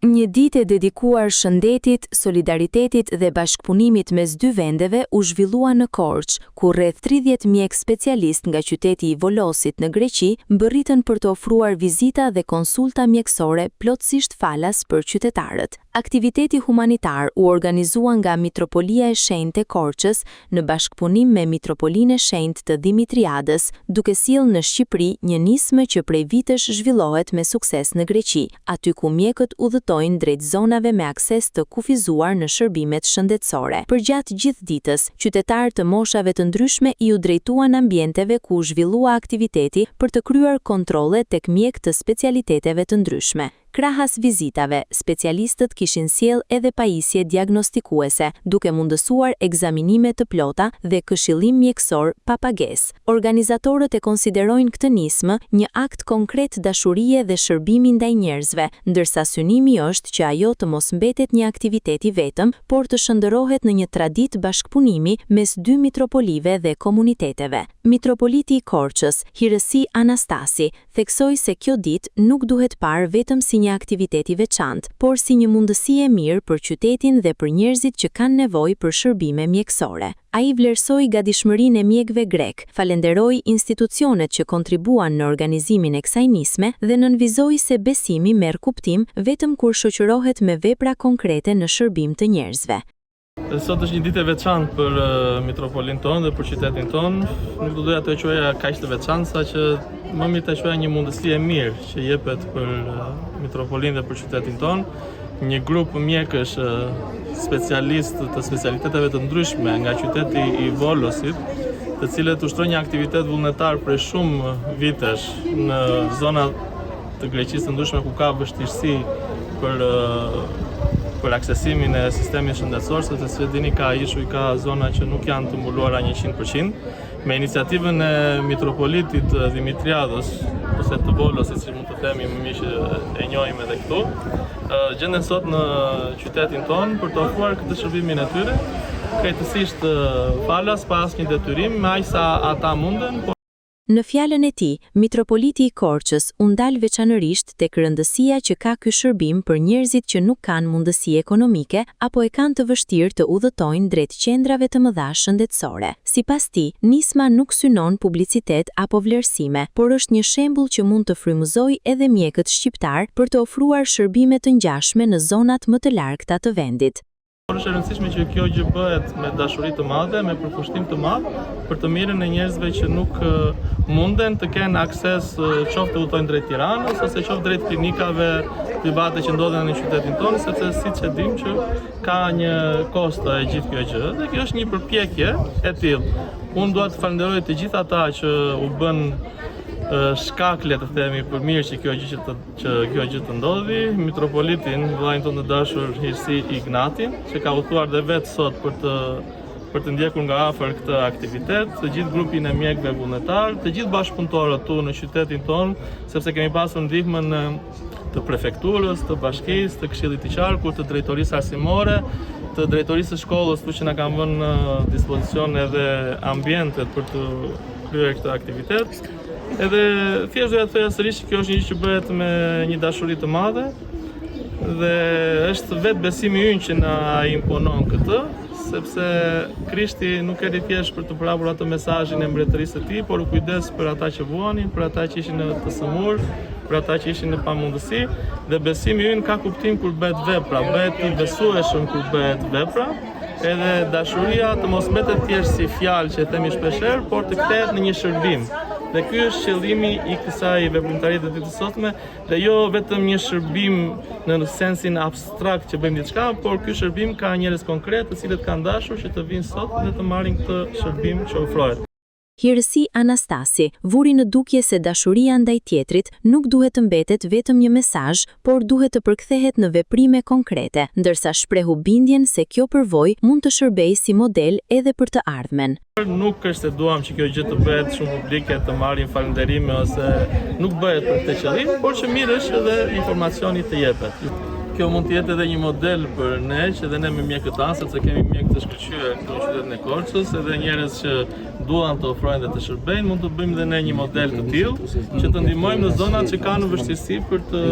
Një ditë e dedikuar shëndetit, solidaritetit dhe bashkëpunimit mes dy vendeve u zhvillua në Korçë, ku rreth 30 mjek specialist nga qyteti i Volosit në Greqi mbërritën për të ofruar vizita dhe konsulta mjekësore plotësisht falas për qytetarët. Aktiviteti humanitar u organizua nga Mitropolia e Shenjtë e Korçës në bashkëpunim me Mitropolinë e Shenjtë të Dimitriadës, duke sjellë në Shqipëri një nismë që prej vitesh zhvillohet me sukses në Greqi, aty ku mjekët udhëtojnë drejt zonave me akses të kufizuar në shërbimet shëndetësore. Përgjatë gjithë ditës, qytetarë të moshave të ndryshme i u drejtuan ambienteve ku zhvillua aktiviteti për të kryer kontrolle tek mjekë të specialiteteve të ndryshme. Krahas vizitave, specialistët kishin sjell edhe pajisje diagnostikuese, duke mundësuar ekzaminime të plota dhe këshillim mjekësor pa pagesë. Organizatorët e konsiderojnë këtë nismë një akt konkret dashurie dhe shërbimi ndaj njerëzve, ndërsa synimi është që ajo të mos mbetet një aktivitet i vetëm, por të shndërrohet në një traditë bashkëpunimi mes dy mitropolive dhe komuniteteve. Mitropoliti i Korçës, Hirësi Anastasi, theksoi se kjo ditë nuk duhet parë vetëm si një aktivitet i veçantë, por si një mundësi e mirë për qytetin dhe për njerëzit që kanë nevojë për shërbime mjekësore. Ai vlerësoi gatishmërinë e mjekëve grek, falenderoi institucionet që kontribuan në organizimin e kësaj nisme dhe nënvizoi se besimi merr kuptim vetëm kur shoqërohet me vepra konkrete në shërbim të njerëzve. Sot është një ditë e veçantë për Mitropolinë tonë dhe për qytetin tonë. Nuk do doja të e quaja kaq të veçantë, saqë më mirë të e quaja një mundësi e mirë që jepet për Mitropolinë dhe për qytetin tonë. Një grup mjekësh specialist të specialiteteve të ndryshme nga qyteti i Volosit, të cilët ushtrojnë një aktivitet vullnetar prej shumë vitesh në zona të Greqisë të ndryshme ku ka vështirësi për aksesimin e sistemit shëndetësor, sepse si dini ka ishuj, ka zona që nuk janë të mbuluara 100%. Me iniciativën e Mitropolitit Dimitriadës, ose të Volosit, si mund të themi më mirë që e njohim edhe këtu, gjenden sot në qytetin tonë për të ofruar këtë shërbimin e tyre, krejtësisht falas pa asnjë detyrim, me aq sa ata munden. Në fjalën e tij, Mitropoliti i Korçës u ndal veçanërisht tek rëndësia që ka ky shërbim për njerëzit që nuk kanë mundësi ekonomike apo e kanë të vështirë të udhëtojnë drejt qendrave të mëdha shëndetësore. Sipas tij, nisma nuk synon publicitet apo vlerësime, por është një shembull që mund të frymëzojë edhe mjekët shqiptar për të ofruar shërbime të ngjashme në zonat më të largëta të vendit. Është e rëndësishme që kjo gjë bëhet me dashuri të madhe, me përkushtim të madh për të mirën e njerëzve që nuk munden të kenë akses qoftë të udhëtojnë drejt Tiranës ose qoftë drejt klinikave private që ndodhen në qytetin tonë, sepse siç e dimë që ka një kosto e gjithë kjo gjë. Dhe kjo është një përpjekje e tillë. Unë dua të falenderoj të gjithë ata që u bën shkakle të themi për mirë që kjo gjë të ndodhi, Mitropolitin, vllain tonë të dashur Hirësi Ignatin, që ka udhëtuar dhe vetë sot për të ndjekur nga afër këtë aktivitet, të gjithë grupin e mjekëve vullnetar, të gjithë bashkëpunëtorët tu në qytetin tonë, sepse kemi pasur ndihmën të prefekturës, të bashkisë, të Këshillit të Qarkut, të drejtorisë arsimore, të drejtorisë së shkollës, që na kanë vënë në dispozicion edhe ambientet për të kryer këtë aktivitet. Edhe thjesht doja të thoja sërish që kjo është një gjë që bëhet me një dashuri të madhe dhe është vetë besimi ynë që na imponon këtë, sepse Krishti nuk erdhi thjesht për të prapur atë mesazhin e mbretërisë së tij, por u kujdes për ata që vuanin, për ata që ishin në të sëmur, për ata që ishin në pamundësi, dhe besimi ynë ka kuptim kur bëhet vepra, bëhet i besueshëm kur bëhet vepra. Edhe dashuria të mos mbetet thjesht si fjalë që e themi shpeshherë, por të kthehet në një shërbim. Dhe ky është qëllimi i kësaj veprimtarie të ditës sotme, dhe jo vetëm një shërbim në sensin abstrakt që bëjmë diçka, por ky shërbim ka njerëz konkret, të cilët kanë dashur që të vinë sot dhe të marrin këtë shërbim që ofrohet. Hirësi Anastasi vuri në dukje se dashuria ndaj tjetrit nuk duhet të mbetet vetëm një mesazh, por duhet të përkthehet në veprime konkrete, ndërsa shprehu bindjen se kjo përvojë mund të shërbejë si model edhe për të ardhmen. Nuk është se duam që kjo gjë të bëhet shumë publike, të marrin falënderime ose nuk bëhet për këtë qëllim, por që mirë është edhe informacioni të jepet. kjo mund të jetë edhe një model për ne, që edhe ne me mjekët tanë, sepse kemi mjekë të shkëlqyer këtu në qytetin e Korçës, edhe njerëz që duan të ofrojnë dhe të shërbejnë, mund të bëjmë edhe ne një model të tillë, që të ndihmojmë në zonat që kanë vështirësi për të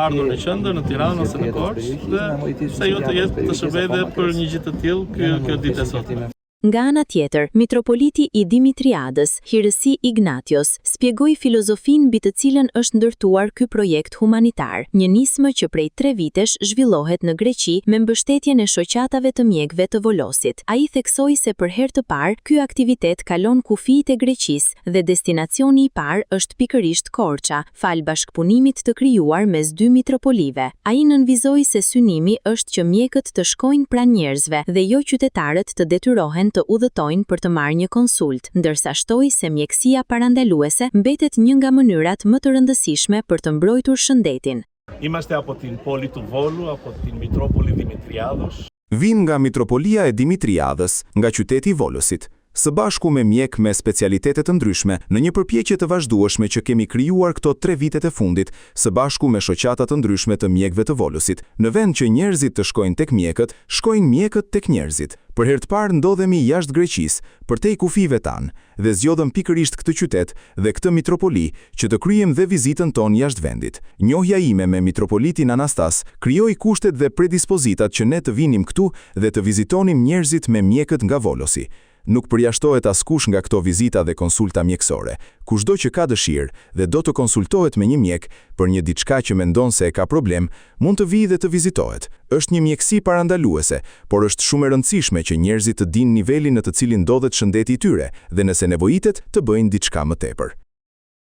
ardhur në qendër, në Tiranë ose në Korçë, dhe se jo të jetë të shërbejë edhe për një gjë të tillë kjo ditë e sotme. Nga ana tjetër, mitropoliti i Dimitriadës, Hirësi Ignatios, spjegoi filozofinë mbi të cilën është ndërtuar ky projekt humanitar, një nismë që prej 3 vitesh zhvillohet në Greqi me mbështetjen e shoqatave të mjekëve të Volosit. Ai theksoi se për herë të parë ky aktivitet kalon kufitë e Greqisë dhe destinacioni i parë është pikërisht Korça, fal bashkëpunimit të krijuar mes 2 mitropolive. Ai nënvizoi se synimi është që mjekët të shkojnë pranë njerëzve dhe jo qytetarët të detyrohen të udhëtojnë për të marrë një konsult, ndërsa shtoi se mjekësia parandaluese mbetet një nga mënyrat më të rëndësishme për të mbrojtur shëndetin. Είμαστε από την πόλη του Βόλου, από την Μητρόπολη Δημητριάδος. Vim nga Mitropolia e Dimitriadës, nga qyteti i Volosit, së bashku me mjek me specialitete të ndryshme, në një përpjekje të vazhdueshme që kemi krijuar këto 3 vitet e fundit, së bashku me shoqata të ndryshme të mjekëve të Volosit. Në vend që njerëzit të shkojnë tek mjekët, shkojnë mjekët tek njerëzit. Për herë të parë ndodhemi jashtë Greqisë, përtej kufive tanë, dhe zgjodhëm pikërisht këtë qytet dhe këtë mitropoli që të kryejmë dhe vizitën tonë jashtë vendit. Njohja ime me mitropolitin Anastas krijoi kushtet dhe predispozitat që ne të vinim këtu dhe të vizitonim njerëzit me mjekët nga Volosi. Nuk përjashtohet askush nga këto vizita dhe konsulta mjekësore. Kushdo që ka dëshirë dhe do të konsultohet me një mjek për një diçka që mendon se e ka problem, mund të vijë dhe të vizitohet. Është një mjekësi parandaluese, por është shumë e rëndësishme që njerëzit të dinë nivelin në të cilin ndodhet shëndeti i tyre dhe nëse nevojitet të bëjnë diçka më tepër.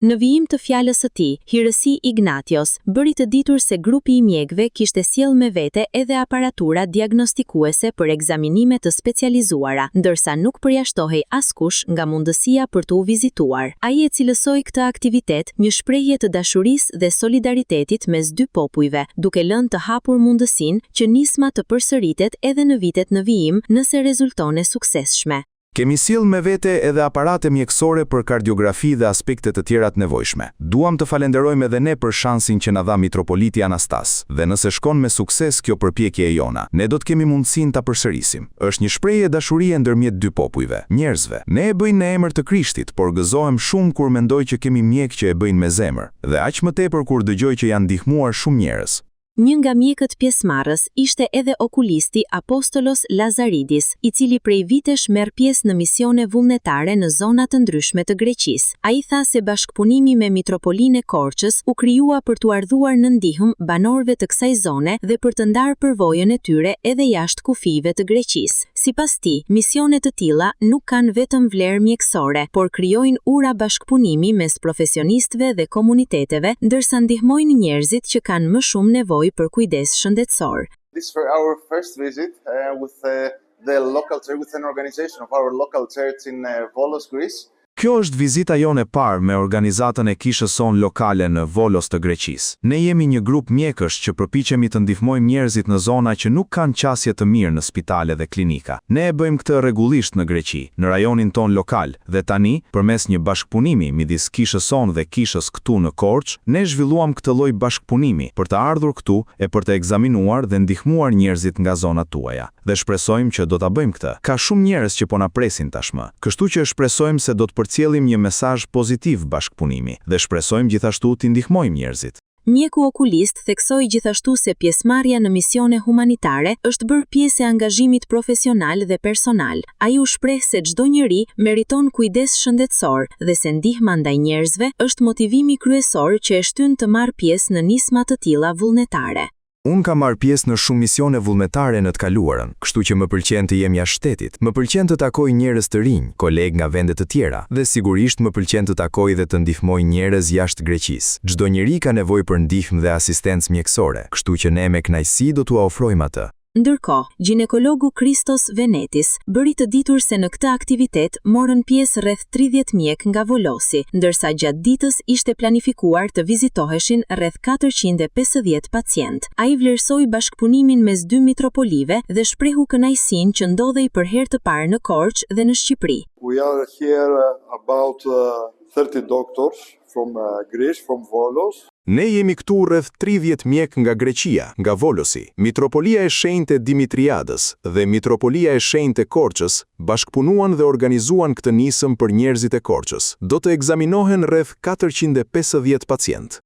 Në vijim të fjalës së tij, Hirësi Ignatios bëri të ditur se grupi i mjekëve kishte sjell me vete edhe aparatura diagnostikuese për ekzaminime të specializuara, ndërsa nuk përjashtohej askush nga mundësia për të u vizituar. Ai e cilësoi këtë aktivitet një shprehje të dashurisë dhe solidaritetit mes 2 popujve, duke lënë të hapur mundësinë që nisma të përsëritet edhe në vitet në vijim nëse rezulton e suksesshme. Kemi sjell me vete edhe aparate mjekësore për kardiografi dhe aspekte të tjera të nevojshme. Duam të falenderojmë edhe ne për shansin që na dha mitropoliti Anastas, dhe nëse shkon me sukses kjo përpjekje e jona, ne do të kemi mundësinë ta përsërisim. Është një shprehje dashurie ndërmjet 2 popujve, njerëzve. Ne e bëjnë në emër të Krishtit, por gëzohem shumë kur mendoj që kemi mjek që e bëjnë me zemër, dhe aq më tepër kur dëgjoj që janë ndihmuar shumë njerëz. Një nga mjekët pjesëmarrës ishte edhe okulisti Apostolos Lazaridis, i cili prej vitesh merr pjesë në misione vullnetare në zona të ndryshme të Greqisë. Ai tha se bashkëpunimi me Mitropolinë e Korçës u krijua për t'u ardhuar në ndihmë banorëve të kësaj zone dhe për të ndarë përvojën e tyre edhe jashtë kufive të Greqisë. Sipas tij, misionet të tilla nuk kanë vetëm vlerë mjekësore, por krijojnë ura bashkëpunimi mes profesionistëve dhe komuniteteve, ndërsa ndihmojnë njerëzit që kanë më shumë nevojë për kujdes shëndetësor. This is our first visit with the local church, with an organization of our local church in Volos, Greece. Kjo është vizita jone parë me organizatën e kishës son lokale në Volos të Greqisë. Ne jemi një grup mjekësh që përpiqemi të ndihmojmë njerëzit në zona që nuk kanë qasje të mirë në spitale dhe klinika. Ne e bëjmë këtë rregullisht në Greqi, në rajonin ton lokal, dhe tani, përmes një bashkëpunimi midis kishës son dhe kishës këtu në Korçë, ne zhvilluam këtë lloj bashkëpunimi për të ardhur këtu e për të ekzaminuar dhe ndihmuar njerëzit nga zonat tuaja. Dhe shpresojmë që do ta bëjmë këtë. Ka shumë njerëz që po na presin tashmë. Kështu që shpresojmë se do të përcjellim një mesazh pozitiv bashkëpunimi dhe shpresojmë gjithashtu t'i ndihmojmë njerëzit. Mjeku okulist theksoi gjithashtu se pjesëmarrja në misione humanitare është bërë pjesë e angazhimit profesional dhe personal. Ai u shpreh se çdo njeri meriton kujdes shëndetësor dhe se ndihma ndaj njerëzve është motivimi kryesor që e shtyn të marrë pjesë në nisma të tilla vullnetare. Unë kam marrë pjesë në shumë misione vullnetare në të kaluarën, kështu që më pëlqen të jem jashtë shtetit. Më pëlqen të takoj njerëz të rinj, kolegë nga vende të tjera, dhe sigurisht më pëlqen të takoj dhe të ndihmoj njerëz jashtë Greqisë. Çdo njeri ka nevojë për ndihmë dhe asistencë mjekësore, kështu që ne me kënaqësi do t'u ofrojmë atë. Ndërkohë, ginekologu Christos Venetis bëri të ditur se në këtë aktivitet morën pjesë rreth 30 mjek nga Volosi, ndërsa gjatë ditës ishte planifikuar të vizitoheshin rreth 450 pacient. Ai vlerësoi bashkëpunimin mes 2 mitropolive dhe shprehu kënaqësinë që ndodhej për herë të parë në Korçë dhe në Shqipëri. We are here about 30 doctors from Greece, from Volos. Ne jemi këtu rreth 30 mjek nga Greqia, nga Volosi. Mitropolia e Shenjtë e Dimitriadës dhe Mitropolia e Shenjtë e Korçës bashkëpunuan dhe organizuan këtë nisëm për njerëzit e Korçës. Do të ekzaminohen rreth 450 pacient.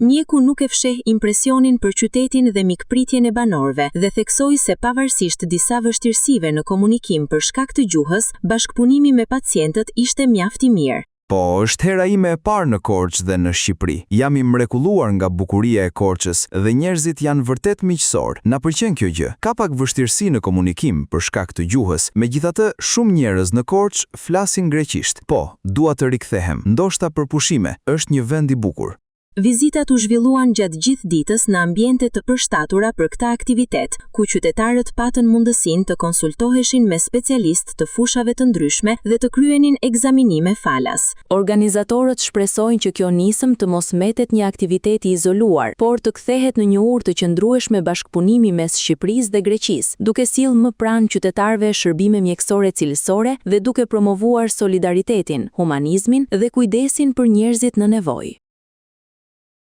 Mjeku nuk e fsheh impresionin për qytetin dhe mikpritjen e banorëve dhe theksoi se pavarësisht disa vështirësive në komunikim për shkak të gjuhës, bashkëpunimi me pacientët ishte mjaft i mirë. Po, është hera ime e parë në Korçë dhe në Shqipëri. Jam i mrekulluar nga bukuria e Korçës dhe njerëzit janë vërtet miqësor. Na pëlqen kjo gjë. Ka pak vështirësi në komunikim për shkak të gjuhës, megjithatë shumë njerëz në Korçë flasin greqisht. Po, dua të rikthehem. Ndoshta për pushime, është një vend i bukur. Vizitat u zhvilluan gjatë gjithë ditës në ambiente të përshtatura për këtë aktivitet, ku qytetarët patën mundësinë të konsultoheshin me specialistë të fushave të ndryshme dhe të kryenin ekzaminime falas. Organizatorët shpresojnë që kjo nisëm të mos mbetet një aktivitet i izoluar, por të kthehet në një urë të qëndrueshme bashkëpunimi mes Shqipërisë dhe Greqisë, duke sjellë më pranë qytetarëve shërbime mjekësore cilësore dhe duke promovuar solidaritetin, humanizmin dhe kujdesin për njerëzit në nevojë.